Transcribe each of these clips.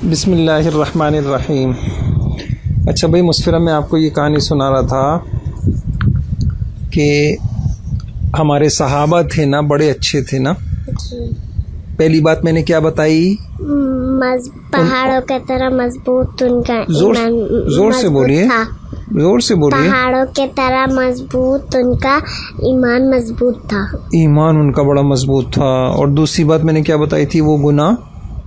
بسم اللہ الرحمن الرحیم. اچھا بھائی مسفرہ، میں آپ کو یہ کہانی سنا رہا تھا کہ ہمارے صحابہ تھے نا، بڑے اچھے تھے نا. پہلی بات میں نے کیا بتائی؟ پہاڑوں کی طرح مضبوط ان کا زور سے بولیے، زور سے بولیے. پہاڑوں کی طرح مضبوط ان کا ایمان مضبوط تھا. ایمان ان کا بڑا مضبوط تھا. اور دوسری بات میں نے کیا بتائی تھی؟ وہ گناہ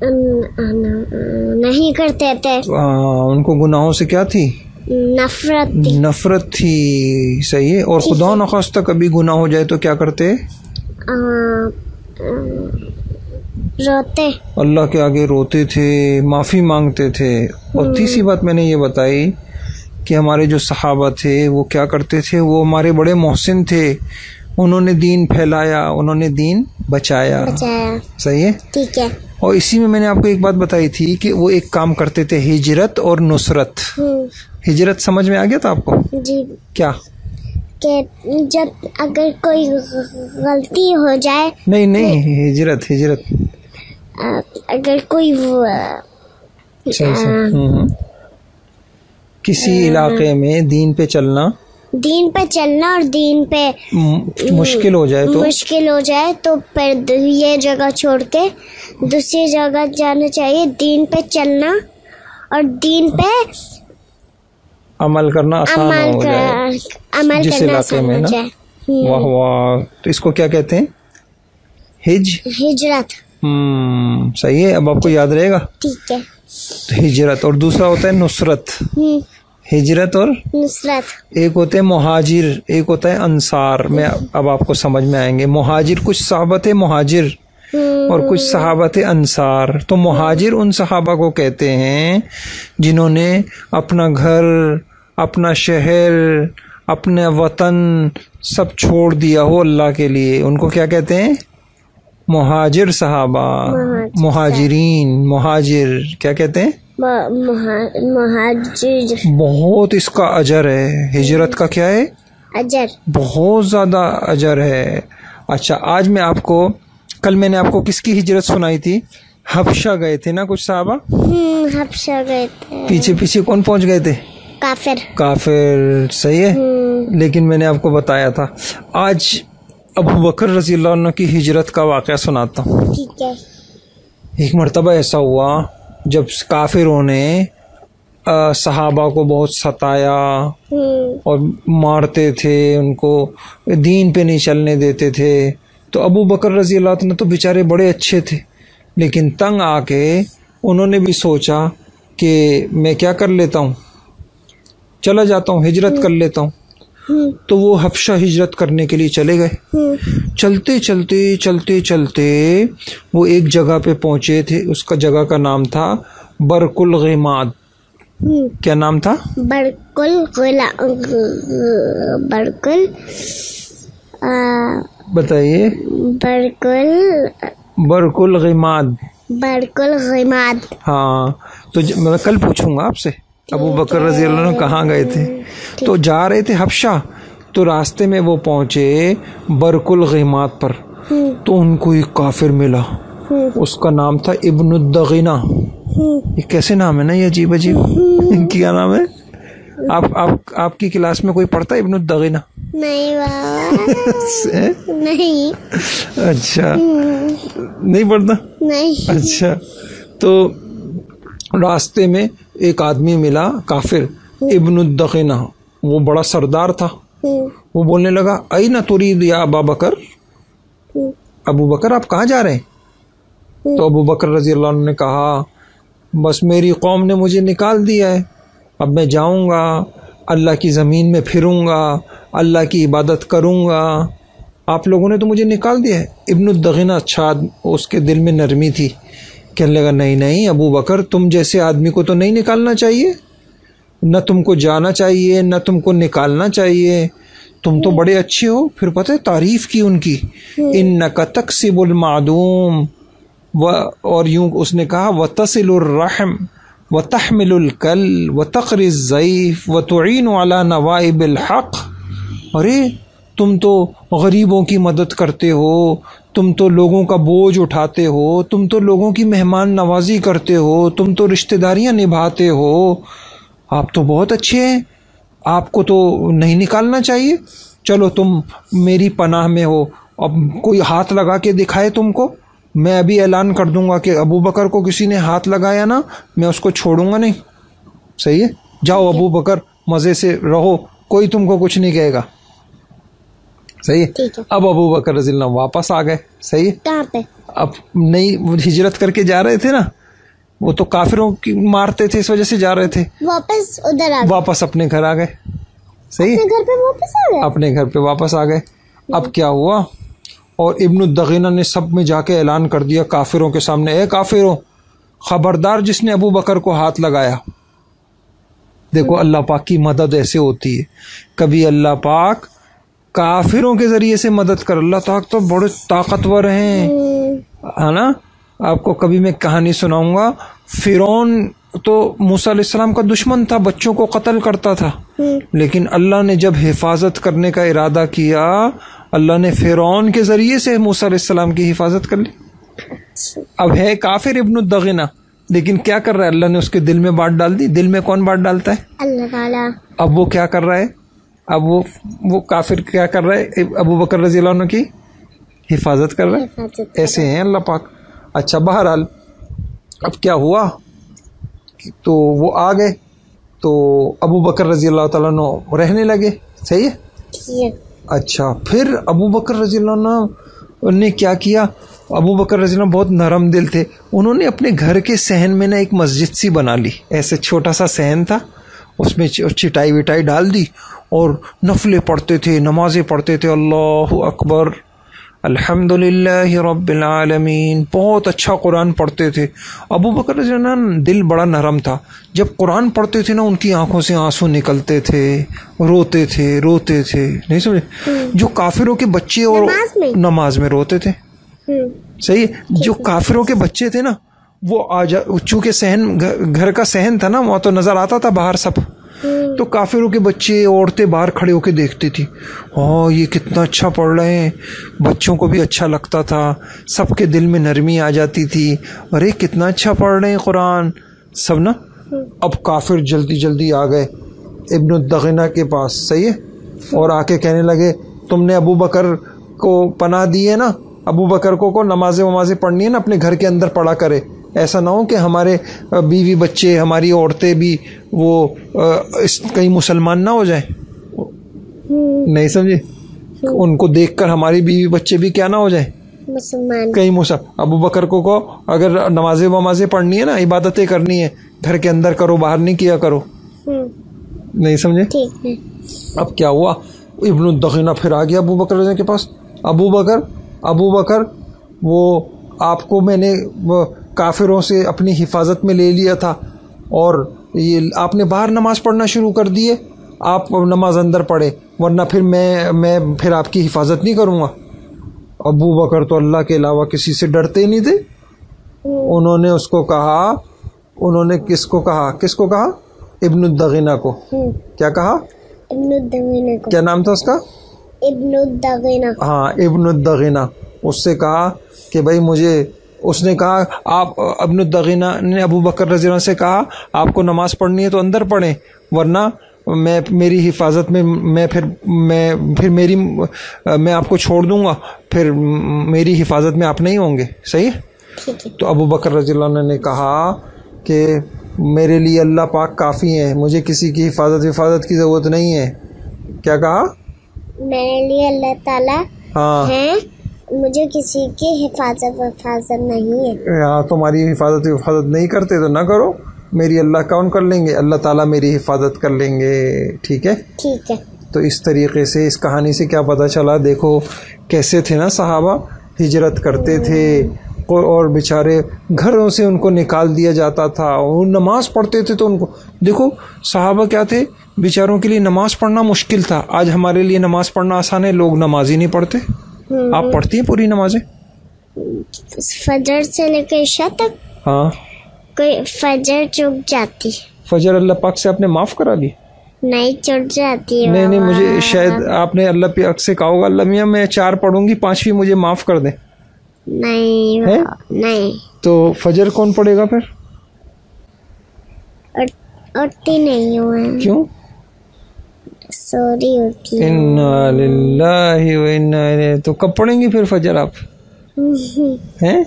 نہیں کرتے تھے. ان کو گناہوں سے کیا تھی؟ نفرت تھی. صحیح ہے. اور خدا نخواستہ کبھی گناہ ہو جائے تو کیا کرتے؟ روتے، اللہ کے آگے روتے تھے، معافی مانگتے تھے. اور تیسری بات میں نے یہ بتائی کہ ہمارے جو صحابہ تھے وہ کیا کرتے تھے؟ وہ ہمارے بڑے محسن تھے. انہوں نے دین پھیلایا، انہوں نے دین بچایا. صحیح ہے. ٹھیک ہے. اور اسی میں نے آپ کو ایک بات بتائی تھی کہ وہ ایک کام کرتے تھے، ہجرت اور نصرت. ہجرت سمجھ میں آ گیا تھا آپ کو؟ جی. کیا؟ کہ جب اگر کوئی غلطی ہو جائے. نہیں ہجرت اگر کوئی کسی علاقے میں دین پہ چلنا اور دین پہ مشکل ہو جائے تو پھر یہ جگہ چھوڑ کے دوسری جگہ جانا چاہیے. دین پہ چلنا اور دین پہ عمل کرنا آسان ہو جائے جس علاقے میں نا. واہ واہ. تو اس کو کیا کہتے ہیں؟ ہجرت. صحیح ہے. اب آپ کو یاد رہے گا. ٹھیک ہے. ہجرت. اور دوسرا ہوتا ہے نصرت. ہجرت اور نصرت. ایک ہوتے ہیں مہاجر، ایک ہوتا ہے انصار. میں اب آپ کو سمجھ میں آئیں گے. مہاجر کچھ صحابہ تھے مہاجر اور کچھ صحابہ تھے انصار. تو مہاجر ان صحابہ کو کہتے ہیں جنہوں نے اپنا گھر، اپنا شہر، اپنا وطن سب چھوڑ دیا ہو اللہ کے لیے. ان کو کیا کہتے ہیں؟ مہاجر صحابہ. مہاجرین، مہاجر کیا کہتے ہیں؟ مہاجر. بہت اس کا اجر ہے. ہجرت کا کیا ہے؟ اجر. بہت زیادہ اجر ہے. اچھا آج میں آپ کو، کل میں نے آپ کو کس کی ہجرت سنائی تھی؟ حبشہ گئے تھے نا کچھ صحابہ. حبشہ گئے تھے. پیچھے کون پہنچ گئے تھے؟ کافر. صحیح ہے. لیکن میں نے آپ کو بتایا تھا. آج ابو بکر رضی اللہ عنہ کی ہجرت کا واقعہ سناتا ہوں. ٹھیک ہے. ایک مرتبہ ایسا ہوا جب کافروں نے صحابہ کو بہت ستایا اور مارتے تھے، ان کو دین پہ نہیں چلنے دیتے تھے. تو ابو بکر رضی اللہ عنہ تو بیچارے بڑے اچھے تھے، لیکن تنگ آ کے انہوں نے بھی سوچا کہ میں کیا کر لیتا ہوں، چلا جاتا ہوں، ہجرت کر لیتا ہوں. تو وہ حبشہ ہجرت کرنے کے لیے چلے گئے. چلتے وہ ایک جگہ پہ پہنچے تھے. اس کا جگہ کا نام تھا برق الغماد. کیا نام تھا؟ بتائیے. برق الغماد. ہاں. تو میں کل پوچھوں گا آپ سے ابو بکر رضی اللہ عنہ کہاں گئے تھے. تو جا رہے تھے حبشہ، تو راستے میں وہ پہنچے برق الغماد پر. تو ان کو ایک کافر ملا، اس کا نام تھا ابن الدغینہ. یہ کیسے نام ہے نا، یہ عجیب کیا نام ہے؟ آپ کی کلاس میں کوئی پڑھتا ہے ابن الدغینہ؟ نہیں. اچھا نہیں پڑھتا. نہیں. اچھا. تو راستے میں ایک آدمی ملا کافر، ابن الدغینہ. وہ بڑا سردار تھا. وہ بولنے لگا اینا ترید یا ابا بکر، ابو بکر آپ کہاں جا رہے ہیں؟ تو ابو بکر رضی اللہ عنہ نے کہا بس میری قوم نے مجھے نکال دیا ہے، اب میں جاؤں گا اللہ کی زمین میں پھروں گا، اللہ کی عبادت کروں گا. آپ لوگوں نے تو مجھے نکال دیا ہے. ابن الدغینہ اچھا، اس کے دل میں نرمی تھی. کہنے لگا نہیں ابو بکر، تم جیسے آدمی کو تو نہیں نکالنا چاہیے، نہ تم کو جانا چاہیے نہ تم کو نکالنا چاہیے، تم تو بڑے اچھے ہو. پھر پتہ ہے تعریف کی ان کی، انک تکسب المعدوم، اور یوں اس نے کہا وتصل الرحم وتحمل الکل وتقری الضیف وتعین علی نوائب الحق. ارے تم تو غریبوں کی مدد کرتے ہو، تم تو لوگوں کا بوجھ اٹھاتے ہو, تم تو لوگوں کی مہمان نوازی کرتے ہو, تم تو رشتہ داریاں نبھاتے ہو, آپ تو بہت اچھے ہیں, آپ کو تو نہیں نکالنا چاہیے. چلو تم میری پناہ میں ہو, اب کوئی ہاتھ لگا کے دکھائے تم کو, میں ابھی اعلان کر دوں گا کہ ابو بکر کو کسی نے ہاتھ لگایا نا, میں اس کو چھوڑوں گا نہیں. صحیح ہے, جاؤ ابو بکر مزے سے رہو, کوئی تم کو کچھ نہیں کہے گا. صحیح ہے. اب ابو بکر رضی اللہ واپس آ گئے. صحیح ہے. کہاں پہ؟ اب نئی ہجرت کر کے جا رہے تھے نا, وہ تو کافروں کی مارتے تھے, اس وجہ سے جا رہے تھے, واپس ادھر آ گئے, واپس اپنے گھر آ گئے. صحیح, اپنے گھر پہ واپس آ گئے, اپنے گھر پہ واپس آ گئے. اب کیا ہوا, اور ابن الدغینہ نے سب میں جا کے اعلان کر دیا کافروں کے سامنے, اے کافروں, خبردار جس نے ابو بکر کو ہاتھ لگایا. دیکھو اللہ پاک کی مدد ایسے ہوتی ہے, کبھی اللہ پاک کافروں کے ذریعے سے مدد کر. اللہ پاک تو بڑے طاقتور ہیں, ہے نا. آپ کو کبھی میں کہانی سناؤں گا. فرعون تو موسیٰ علیہ السلام کا دشمن تھا, بچوں کو قتل کرتا تھا, لیکن اللہ نے جب حفاظت کرنے کا ارادہ کیا, اللہ نے فرعون کے ذریعے سے موسیٰ علیہ السلام کی حفاظت کر لی. اب ہے کافر ابن الدغینہ, لیکن کیا کر رہا ہے, اللہ نے اس کے دل میں بات ڈال دی. دل میں کون بات ڈالتا ہے؟ اللہ تعالیٰ. اب وہ کیا کر رہا ہے, اب وہ کافر کیا کر رہا ہے, ابو بکر رضی اللہ عنہ کی حفاظت کر رہا ہے. ایسے ہیں اللہ پاک. اچھا بہرحال اب کیا ہوا, تو وہ آ گئے, تو ابو بکر رضی اللہ تعالیٰ عنہ رہنے لگے. صحیح ہے. اچھا پھر ابو بکر رضی اللہ عنہ نے کیا کیا, ابو بکر رضی اللہ عنہ بہت نرم دل تھے, انہوں نے اپنے گھر کے صحن میں نا ایک مسجد سی بنا لی. ایسے چھوٹا سا صحن تھا, اس میں چٹائی وٹائی ڈال دی, اور نفلیں پڑھتے تھے, نمازیں پڑھتے تھے, اللہ اکبر, الحمد للہ رب العالمین, بہت اچھا قرآن پڑھتے تھے. ابو بکر رضی اللہ عنہ دل بڑا نرم تھا, جب قرآن پڑھتے تھے نا ان کی آنکھوں سے آنسو نکلتے تھے, روتے تھے. نہیں سمجھے, جو کافروں کے بچے اور نماز میں روتے تھے. صحیح, جو کافروں کے بچے تھے نا وہ چونکہ صحن گھر کا صحن تھا نا, وہاں تو نظر آتا تھا باہر سب, تو کافروں کے بچے عورتیں باہر کھڑے ہو کے دیکھتی تھی, ہاں یہ کتنا اچھا پڑھ رہے ہیں. بچوں کو بھی اچھا لگتا تھا, سب کے دل میں نرمی آ جاتی تھی, ارے کتنا اچھا پڑھ رہے ہیں قرآن سب نا. اب کافر جلدی جلدی آ گئے ابن الدغینہ کے پاس. صحیح ہے, اور آ کے کہنے لگے تم نے ابو بکر کو پناہ دی ہے نا, ابو بکر کو نمازیں پڑھنی ہے نا اپنے گھر کے اندر پڑھا کرے, ایسا نہ ہو کہ ہمارے بیوی بچے, ہماری عورتیں بھی وہ کہیں مسلمان نہ ہو جائیں. نہیں سمجھے, ان کو دیکھ کر ہماری بیوی بچے بھی کیا نہ ہو جائیں مسلمان. کہیں ابو بکر کو اگر نمازیں پڑھنی ہے نا, عبادتیں کرنی ہے, گھر کے اندر کرو, باہر نہیں کیا کرو. نہیں سمجھے. اب کیا ہوا, ابن الدغینہ پھر آ گیا ابو بکر کے پاس. ابو بکر وہ آپ کو میں نے کافروں سے اپنی حفاظت میں لے لیا تھا, اور یہ آپ نے باہر نماز پڑھنا شروع کر دیے, آپ نماز اندر پڑھے, ورنہ پھر میں پھر آپ کی حفاظت نہیں کروں گا. ابو بکر تو اللہ کے علاوہ کسی سے ڈرتے ہی نہیں تھے. انہوں نے اس کو کہا, انہوں نے کس کو کہا ابن الدغینہ کو. کیا کہا؟ ابن الدغینہ کو. کیا نام تھا اس کا؟ ابن الدغینہ. ہاں ابن الدغینہ. اس سے کہا کہ بھائی مجھے, اس نے کہا آپ, ابن الدغینہ نے ابو بکر رضی اللہ عنہ سے کہا آپ کو نماز پڑھنی ہے تو اندر پڑھیں, ورنہ میری حفاظت میں میں آپ کو چھوڑ دوں گا, پھر میری حفاظت میں آپ نہیں ہوں گے. صحیح. تو ابو بکر رضی اللہ عنہ نے کہا کہ میرے لیے اللہ پاک کافی ہیں, مجھے کسی کی حفاظت کی ضرورت نہیں ہے. کیا کہا؟ میرے لیے اللہ تعالیٰ ہیں, مجھے کسی کی حفاظت نہیں ہے. ہاں, تمہاری حفاظت نہیں کرتے تو نہ کرو, میری اللہ کون کر لیں گے, اللہ تعالیٰ میری حفاظت کر لیں گے. ٹھیک ہے. تو اس طریقے سے اس کہانی سے کیا پتہ چلا, دیکھو کیسے تھے نا صحابہ, ہجرت کرتے تھے اور بیچارے گھروں سے ان کو نکال دیا جاتا تھا, وہ نماز پڑھتے تھے تو ان کو دیکھو, صحابہ کیا تھے, بیچاروں کے لیے نماز پڑھنا مشکل تھا. آج ہمارے لیے نماز پڑھنا آسان ہے, لوگ نماز ہی نہیں پڑھتے. آپ پڑھتی ہیں پوری نمازیں فجر سے لے کے عشاء تک؟ ہاں. کوئی فجر چک جاتی, فجر اللہ پاک سے آپ نے معاف کرا لی؟ نہیں, چٹ جاتی. نہیں, مجھے شاید آپ نے اللہ پاک سے کہا ہوگا, اللہ میاں میں 4 پڑھوں گی, 5ویں مجھے معاف کر دیں. نہیں ہے؟ نہیں تو فجر کون پڑھے گا پھر؟ اٹھتی نہیں ہوں، کیوں؟ سوری ہوتی انا للہ و انا الیہ. تو کب پڑھیں گی پھر فجر آپ ہیں؟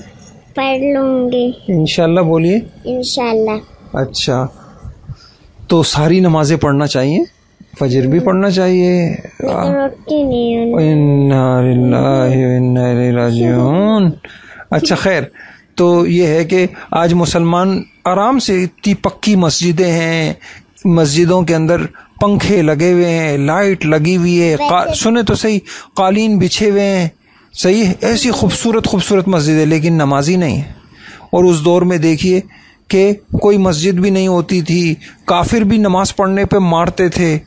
پڑھ لوں گی انشاءاللہ. بولیے انشاءاللہ. اچھا، تو ساری نمازیں پڑھنا چاہیے، فجر بھی پڑھنا چاہیے. لیکن اٹھتی نہیں ہوں. انا للہ و انا الیہ راجعون. اچھا خیر، تو یہ ہے کہ آج مسلمان آرام سے، اتنی پکی مسجدیں ہیں، مسجدوں کے اندر پنکھے لگے ہوئے ہیں، لائٹ لگی ہوئی ہے، سنے تو صحیح، قالین بچھے ہوئے ہیں، صحیح، ایسی خوبصورت خوبصورت مسجد ہے، لیکن نمازی نہیں ہے. اور اس دور میں دیکھیے کہ کوئی مسجد بھی نہیں ہوتی تھی، کافر بھی نماز پڑھنے پہ مارتے تھے،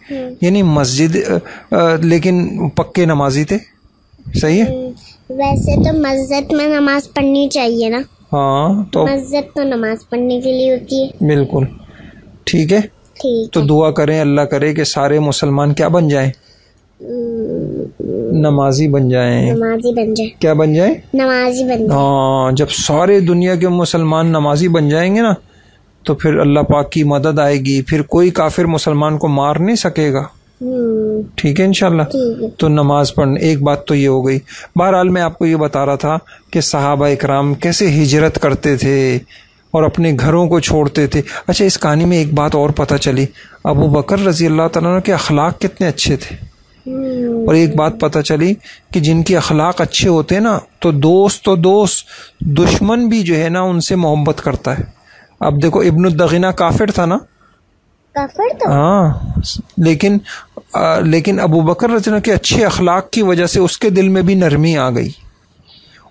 یعنی مسجد لیکن پکے نمازی تھے. صحیح ہے. ویسے تو مسجد میں نماز پڑھنی چاہیے نا. ہاں، تو مسجد تو نماز پڑھنے کے لیے ہوتی ہے. بالکل ٹھیک ہے. ٹھیک تو دعا کریں، اللہ کرے کہ سارے مسلمان کیا بن جائیں؟ نمازی بن جائیں. نمازی بن جائے. کیا بن جائیں؟ نمازی بن جائے. ہاں، جب سارے دنیا کے مسلمان نمازی بن جائیں گے نا، تو پھر اللہ پاک کی مدد آئے گی، پھر کوئی کافر مسلمان کو مار نہیں سکے گا. ٹھیک ہے انشاءاللہ. تو نماز پڑھنے، ایک بات تو یہ ہو گئی. بہرحال میں آپ کو یہ بتا رہا تھا کہ صحابہ اکرام کیسے ہجرت کرتے تھے اور اپنے گھروں کو چھوڑتے تھے. اچھا، اس کہانی میں ایک بات اور پتہ چلی، ابو بکر رضی اللہ تعالیٰ عنہ کے اخلاق کتنے اچھے تھے. اور ایک بات پتہ چلی کہ جن کے اخلاق اچھے ہوتے ہیں نا، تو دوست دشمن بھی جو ہے نا ان سے محبت کرتا ہے. اب دیکھو، ابن الدغینہ کافر تھا نا، کافر تھا، ہاں، لیکن ابو بکر رضی اللہ عنہ کے اچھے اخلاق کی وجہ سے اس کے دل میں بھی نرمی آ گئی.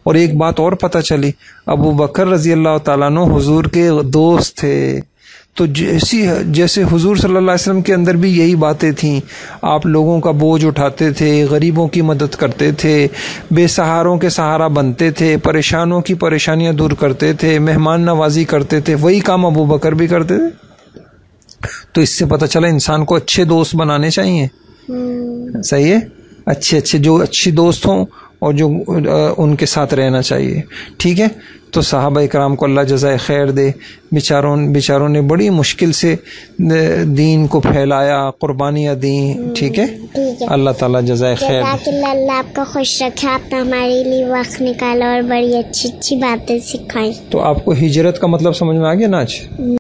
اور ایک بات اور پتہ چلی، ابو بکر رضی اللہ تعالیٰ عنہ حضور کے دوست تھے. تو جیسے حضور صلی اللہ علیہ وسلم کے اندر بھی یہی باتیں تھیں، آپ لوگوں کا بوجھ اٹھاتے تھے، غریبوں کی مدد کرتے تھے، بے سہاروں کے سہارا بنتے تھے، پریشانوں کی پریشانیاں دور کرتے تھے، مہمان نوازی کرتے تھے. وہی کام ابو بکر بھی کرتے تھے. تو اس سے پتہ چلا انسان کو اچھے دوست بنانے چاہیے. صحیح ہے، اچھے جو اچھی دوست ہوں اور جو ان کے ساتھ رہنا چاہیے. ٹھیک ہے. تو صحابہ اکرام کو اللہ جزائے خیر دے، بیچاروں نے بڑی مشکل سے دین کو پھیلایا، قربانیاں دیں. ٹھیک ہے. اللہ تعالیٰ جزائے خیر دے. اللہ آپ کو خوش رکھے، آپ نے ہمارے لیے وقت نکالا اور بڑی اچھی اچھی باتیں سکھائی. تو آپ کو ہجرت کا مطلب سمجھ میں آ گیا نا آج؟